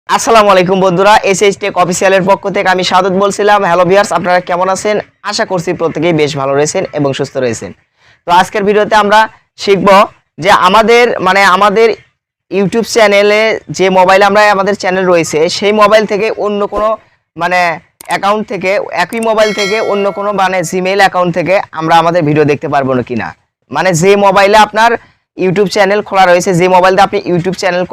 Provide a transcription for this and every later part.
আসসালামু আলাইকুম বন্ধুরা, এসএইচ টেক অফিসিয়ালের পক্ষ থেকে আমি সাদত বলছিলাম। হ্যালো ভিউয়ার্স, আপনারা কেমন আছেন? আশা করছি প্রত্যেকেই বেশ ভালো রয়েছেন এবং সুস্থ রয়েছেন। তো আজকের ভিডিওতে আমরা শিখব যে আমাদের ইউটিউব চ্যানেলে যে মোবাইলে আমাদের চ্যানেল রয়েছে সেই মোবাইল থেকে অন্য কোনো অ্যাকাউন্ট থেকে একই মোবাইল থেকে অন্য কোনো জিমেইল অ্যাকাউন্ট থেকে আমরা আমাদের ভিডিও দেখতে পারবো না কিনা। যে মোবাইলে আপনার ইউটিউব চ্যানেল খোলা রয়েছে, যে মোবাইল দিয়ে আপনি ইউটিউব চ্যানেল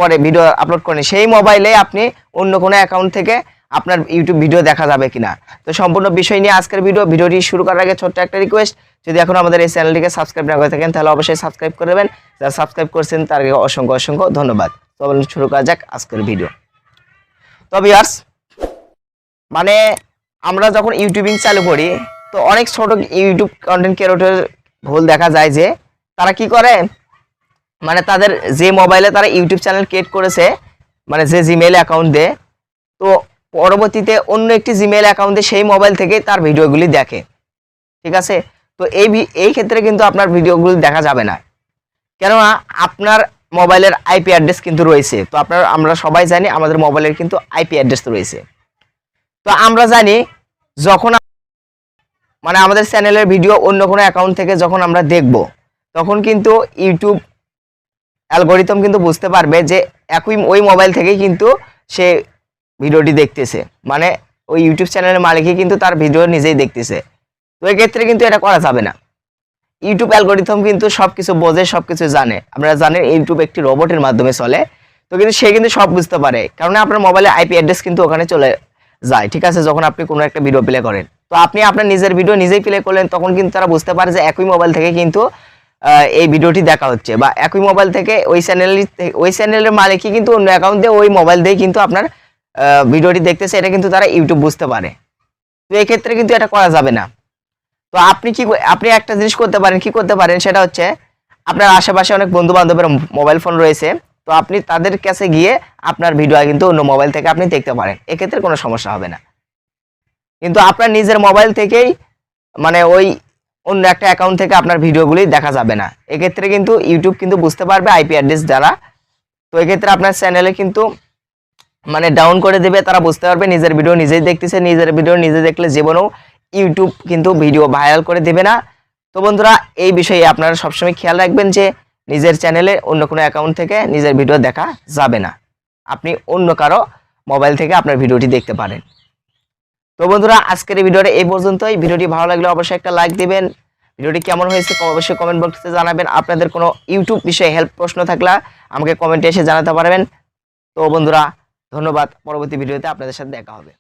করে ভিডিও আপলোড করেন, সেই মোবাইলে আপনি অন্য কোনো অ্যাকাউন্ট থেকে আপনার ইউটিউব ভিডিও দেখা যাবে কিনা। তো সম্পূর্ণ বিষয় নিয়ে আজকের ভিডিওটি শুরু করার আগে ছোট্ট একটা রিকোয়েস্ট, যদি এখন আমাদের এই চ্যানেলটিকে সাবস্ক্রাইব না করে থাকেন তাহলে অবশ্যই সাবস্ক্রাইব করবেন। যারা সাবস্ক্রাইব করছেন তাদেরকে অসংখ্য অসংখ্য ধন্যবাদ। তো শুরু করা যাক আজকের ভিডিও। তো ভিউয়ার্স, আমরা যখন ইউটিউবিং চালু করি তো অনেক ছোট ইউটিউব কন্টেন্ট ক্রিয়েটরের ভুল দেখা যায় যে তারা কি করে, তাদের যে মোবাইলে তারা ইউটিউব চ্যানেল ক্রিয়েট করেছে, যে জিমেইল অ্যাকাউন্ট দিয়ে, তো পরবর্তীতে অন্য একটি জিমেইল অ্যাকাউন্টে সেই মোবাইল থেকে তার ভিডিওগুলি দেখে। ঠিক আছে, তো এই ক্ষেত্রে কিন্তু আপনার ভিডিওগুলি দেখা যাবে না, কেননা আপনার মোবাইলের আইপি অ্যাড্রেস কিন্তু রয়েছে। তো আমরা সবাই জানি আমাদের মোবাইলের কিন্তু আইপি অ্যাড্রেস রয়েছে। তো আমরা জানি যখন আমাদের চ্যানেলের ভিডিও অন্য কোনো অ্যাকাউন্ট থেকে যখন আমরা দেখব, তখন কিন্তু ইউটিউব অ্যালগরিদম কিন্তু বুঝতে পারবে যে ওই মোবাইল থেকেই কিন্তু সে ভিডিওটি দেখতেছে, ওই ইউটিউব চ্যানেলের মালিকই কিন্তু তার ভিডিও নিজেই দেখতেছে। তো এক্ষেত্রে কিন্তু এটা করা যাবে না। ইউটিউব অ্যালগরিদম কিন্তু সবকিছু বোঝে, সবকিছু জানে। আপনারা জানেন ইউটিউব একটি রোবটের মাধ্যমে চলে, তো কিন্তু সে কিন্তু সব বুঝতে পারে, কারণ আপনার মোবাইলে আইপি অ্যাড্রেস কিন্তু ওখানে চলে যায়। ঠিক আছে, যখন আপনি কোনো একটা ভিডিও প্লে করেন, তো আপনি আপনার নিজের ভিডিও নিজেই প্লে করলেন, তখন কিন্তু তারা বুঝতে পারে যে একই মোবাইল থেকে কিন্তু এই ভিডিওটি দেখা হচ্ছে, বা একই মোবাইল থেকে ওই চ্যানেলের মালিকই কিন্তু অন্য অ্যাকাউন্ট দিয়ে ওই মোবাইল দিয়ে কিন্তু আপনার ভিডিওটি দেখতেছে। এটা কিন্তু তারা ইউটিউব বুঝতে পারে। তো এই ক্ষেত্রে কিন্তু এটা করা যাবে না। তো আপনি একটা জিনিস করতে পারেন, কি করতে পারেন, সেটা হচ্ছে আপনার আশেপাশে অনেক বন্ধু বান্ধবের মোবাইল ফোন রয়েছে, তো আপনি তাদের কাছে গিয়ে আপনার ভিডিও কিন্তু অন্য মোবাইল থেকে আপনি দেখতে পারেন, এক্ষেত্রে কোনো সমস্যা হবে না। কিন্তু আপনার নিজের মোবাইল থেকেই ওই অন্য একটা অ্যাকাউন্ট থেকে আপনার ভিডিওগুলি দেখা যাবে না। এক্ষেত্রে কিন্তু ইউটিউব কিন্তু বুঝতে পারবে আইপি অ্যাড্রেস দ্বারা। তো এক্ষেত্রে আপনার চ্যানেলে কিন্তু ডাউন করে দেবে, তারা বুঝতে পারবে নিজের ভিডিও নিজেই দেখতেছে। নিজের ভিডিও নিজে দেখলে জীবনেও ইউটিউব কিন্তু ভিডিও ভাইরাল করে দেবে না। তো বন্ধুরা, এই বিষয়ে আপনারা সবসময় খেয়াল রাখবেন যে নিজের চ্যানেলে অন্য কোনো অ্যাকাউন্ট থেকে নিজের ভিডিও দেখা যাবে না। আপনি অন্য কারো মোবাইল থেকে আপনার ভিডিওটি দেখতে পারেন। তো বন্ধুরা, আজকের এই ভিডিওটা এই পর্যন্তই। ভিডিওটি ভালো লাগলে অবশ্যই একটা লাইক দিবেন। ভিডিওটি কেমন হয়েছে অবশ্যই কমেন্ট বক্সে জানাবেন। আপনাদের কোনো ইউটিউব বিষয়ে হেল্প প্রশ্ন থাকলে আমাকে কমেন্টে এসে জানাতে পারবেন। তো বন্ধুরা, ধন্যবাদ। পরবর্তী ভিডিওতে আপনাদের সাথে দেখা হবে।